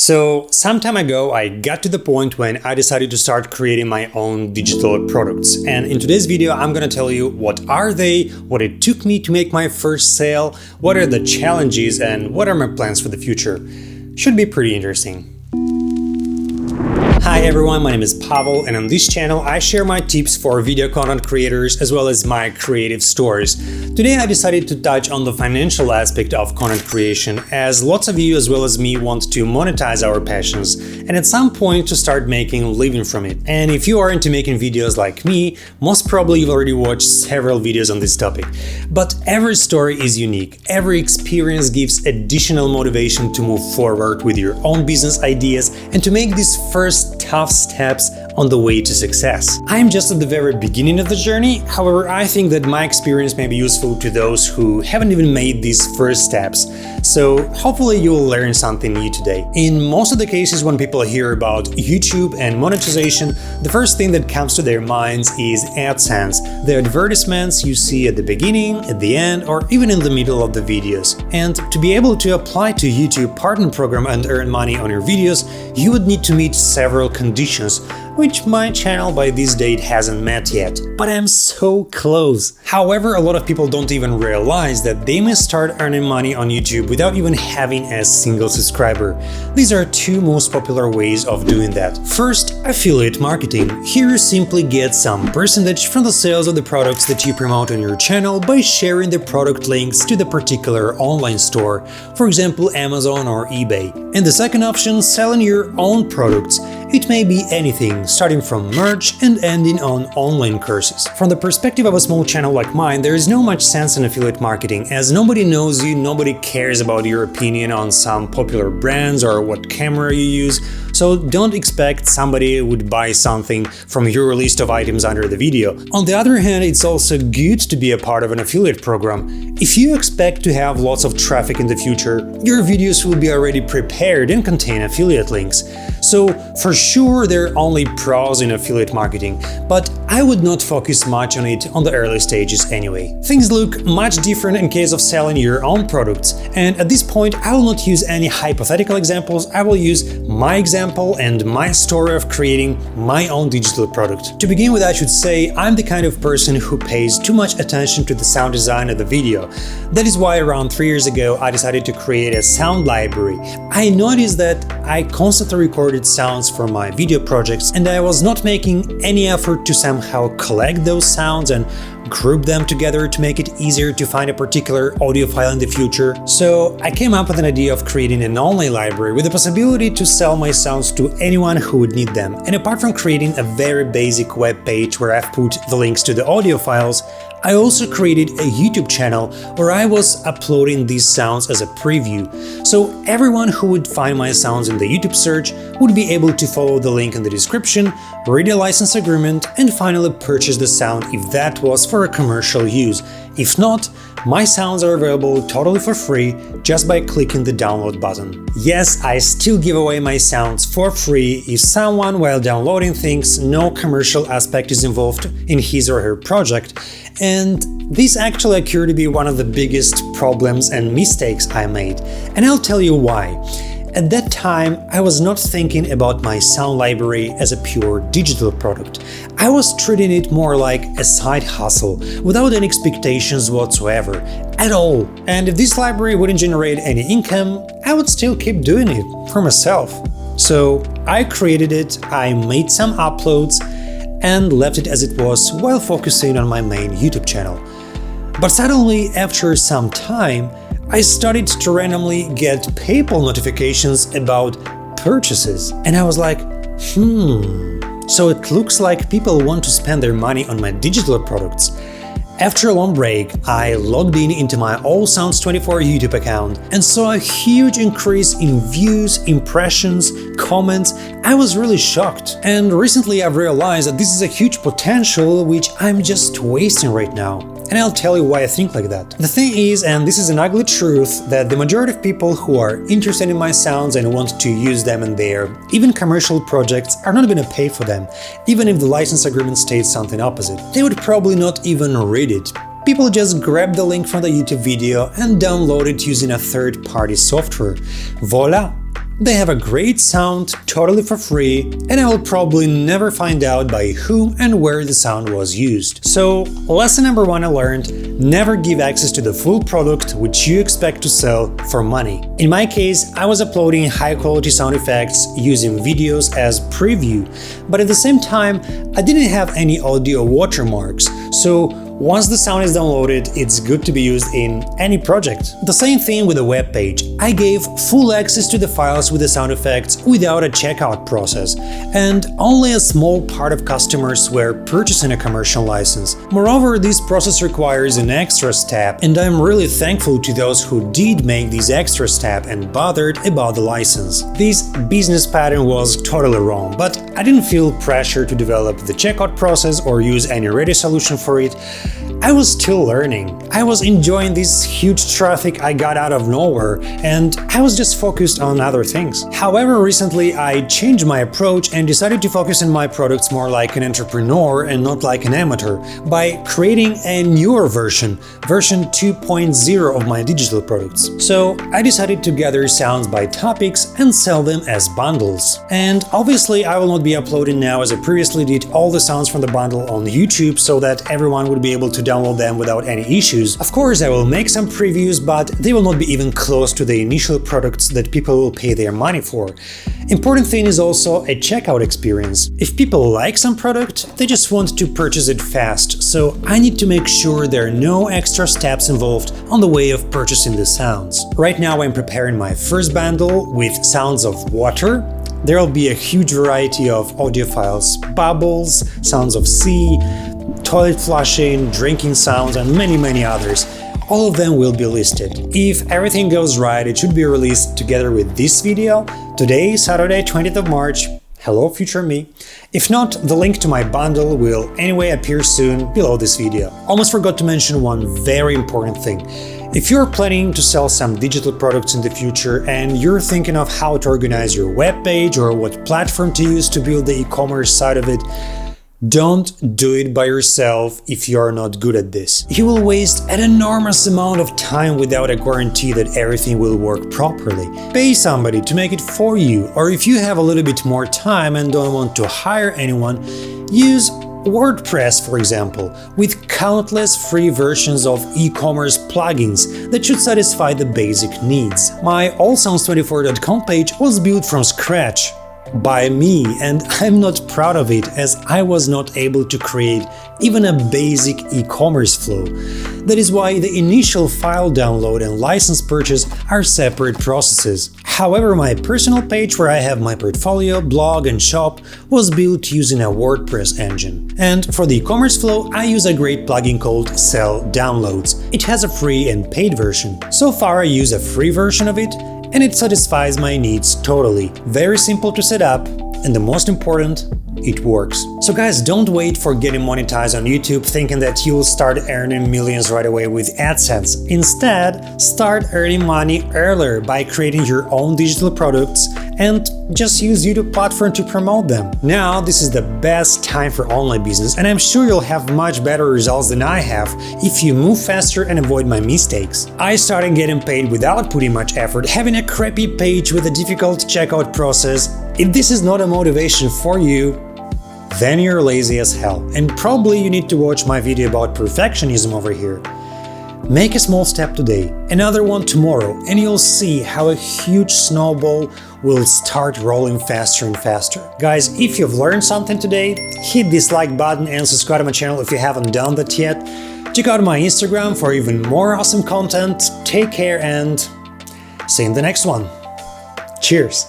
So some time ago, I got to the point when I decided to start creating my own digital products. And in today's video, I'm gonna tell you what are they, what it took me to make my first sale, what are the challenges, and what are my plans for the future. Should be pretty interesting. Hi everyone, my name is Pavel, and on this channel I share my tips for video content creators as well as my creative stores. Today I decided to touch on the financial aspect of content creation, as lots of you as well as me want to monetize our passions and at some point to start making a living from it. And if you are into making videos like me, most probably you've already watched several videos on this topic. But every story is unique, every experience gives additional motivation to move forward with your own business ideas and to make these first tough steps on the way to success. I'm just at the very beginning of the journey, however, I think that my experience may be useful to those who haven't even made these first steps. So hopefully you'll learn something new today. In most of the cases when people hear about YouTube and monetization, the first thing that comes to their minds is AdSense, the advertisements you see at the beginning, at the end, or even in the middle of the videos. And to be able to apply to YouTube Partner Program and earn money on your videos, you would need to meet several conditions, which my channel by this date hasn't met yet. But I'm so close. However, a lot of people don't even realize that they may start earning money on YouTube without even having a single subscriber. These are two most popular ways of doing that. First, affiliate marketing. Here you simply get some percentage from the sales of the products that you promote on your channel by sharing the product links to the particular online store, for example Amazon or eBay. And the second option, selling your own products. It may be anything, starting from merch and ending on online courses. From the perspective of a small channel like mine, there is no much sense in affiliate marketing, as nobody knows you, nobody cares about your opinion on some popular brands or what camera you use, so don't expect somebody would buy something from your list of items under the video. On the other hand, it's also good to be a part of an affiliate program. If you expect to have lots of traffic in the future, your videos will be already prepared and contain affiliate links. So for sure there are only pros in affiliate marketing, but I would not focus much on it on the early stages anyway. Things look much different in case of selling your own products, and at this point I will not use any hypothetical examples, I will use my example and my story of creating my own digital product. To begin with, I should say I'm the kind of person who pays too much attention to the sound design of the video. That is why around 3 years ago I decided to create a sound library. I noticed that I constantly recorded sounds for my video projects and I was not making any effort to somehow collect those sounds and group them together to make it easier to find a particular audio file in the future. So I came up with an idea of creating an online library with the possibility to sell my sounds to anyone who would need them. And apart from creating a very basic web page where I've put the links to the audio files, I also created a YouTube channel where I was uploading these sounds as a preview, so everyone who would find my sounds in the YouTube search would be able to follow the link in the description, read a license agreement, and finally purchase the sound if that was for a commercial use. If not, my sounds are available totally for free just by clicking the download button. Yes, I still give away my sounds for free if someone while downloading thinks no commercial aspect is involved in his or her project, and this actually occurred to be one of the biggest problems and mistakes I made, and I'll tell you why. At that time, I was not thinking about my sound library as a pure digital product. I was treating it more like a side hustle, without any expectations whatsoever, at all. And if this library wouldn't generate any income, I would still keep doing it for myself. So I created it, I made some uploads, and left it as it was while focusing on my main YouTube channel. But suddenly, after some time, I started to randomly get PayPal notifications about purchases, and I was like, so it looks like people want to spend their money on my digital products. After a long break, I logged into my AllSounds24 YouTube account and saw a huge increase in views, impressions, comments. I was really shocked. And recently I've realized that this is a huge potential which I'm just wasting right now. And I'll tell you why I think like that. The thing is, and this is an ugly truth, that the majority of people who are interested in my sounds and want to use them in their even commercial projects are not gonna pay for them, even if the license agreement states something opposite. They would probably not even read it. People just grab the link from the YouTube video and download it using a third-party software. Voila! They have a great sound, totally for free, and I will probably never find out by whom and where the sound was used. So, lesson number 1 I learned: never give access to the full product which you expect to sell for money. In my case, I was uploading high-quality sound effects using videos as preview, but at the same time, I didn't have any audio watermarks, so once the sound is downloaded, it's good to be used in any project. The same thing with the web page. I gave full access to the files with the sound effects without a checkout process, and only a small part of customers were purchasing a commercial license. Moreover, this process requires an extra step, and I'm really thankful to those who did make this extra step and bothered about the license. This business pattern was totally wrong, but I didn't feel pressure to develop the checkout process or use any ready solution for it. I was still learning. I was enjoying this huge traffic I got out of nowhere, and I was just focused on other things. However, recently I changed my approach and decided to focus on my products more like an entrepreneur and not like an amateur, by creating a newer version 2.0 of my digital products. So I decided to gather sounds by topics and sell them as bundles. And obviously I will not be uploading now, as I previously did, all the sounds from the bundle on YouTube so that everyone would be able to download them without any issues. Of course, I will make some previews, but they will not be even close to the initial products that people will pay their money for. Important thing is also a checkout experience. If people like some product, they just want to purchase it fast, so I need to make sure there are no extra steps involved on the way of purchasing the sounds. Right now I'm preparing my first bundle with sounds of water. There will be a huge variety of audio files: bubbles, sounds of sea, toilet flushing, drinking sounds, and many others. All of them will be listed. If everything goes right, it should be released together with this video today, Saturday, 20th of March. Hello, future me. If not, the link to my bundle will anyway appear soon below this video. Almost forgot to mention one very important thing. If you're planning to sell some digital products in the future and you're thinking of how to organize your web page or what platform to use to build the e-commerce side of it, don't do it by yourself if you are not good at this. You will waste an enormous amount of time without a guarantee that everything will work properly. Pay somebody to make it for you, or if you have a little bit more time and don't want to hire anyone, use WordPress, for example, with countless free versions of e-commerce plugins that should satisfy the basic needs. My allsounds24.com page was built from scratch by me, and I'm not proud of it, as I was not able to create even a basic e-commerce flow. That is why the initial file download and license purchase are separate processes. However, my personal page, where I have my portfolio, blog and shop, was built using a WordPress engine. And for the e-commerce flow, I use a great plugin called Sell Downloads. It has a free and paid version. So far I use a free version of it, and it satisfies my needs totally. Very simple to set up, and the most important, it works. So guys, don't wait for getting monetized on YouTube thinking that you'll start earning millions right away with AdSense. Instead, start earning money earlier by creating your own digital products and just use YouTube platform to promote them. Now, this is the best time for online business, and I'm sure you'll have much better results than I have if you move faster and avoid my mistakes. I started getting paid without putting much effort, having a crappy page with a difficult checkout process. If this is not a motivation for you, then you're lazy as hell, and probably you need to watch my video about perfectionism over here. Make a small step today, another one tomorrow, and you'll see how a huge snowball will start rolling faster and faster. Guys, if you've learned something today, hit this like button and subscribe to my channel if you haven't done that yet. Check out my Instagram for even more awesome content. Take care and see you in the next one. Cheers!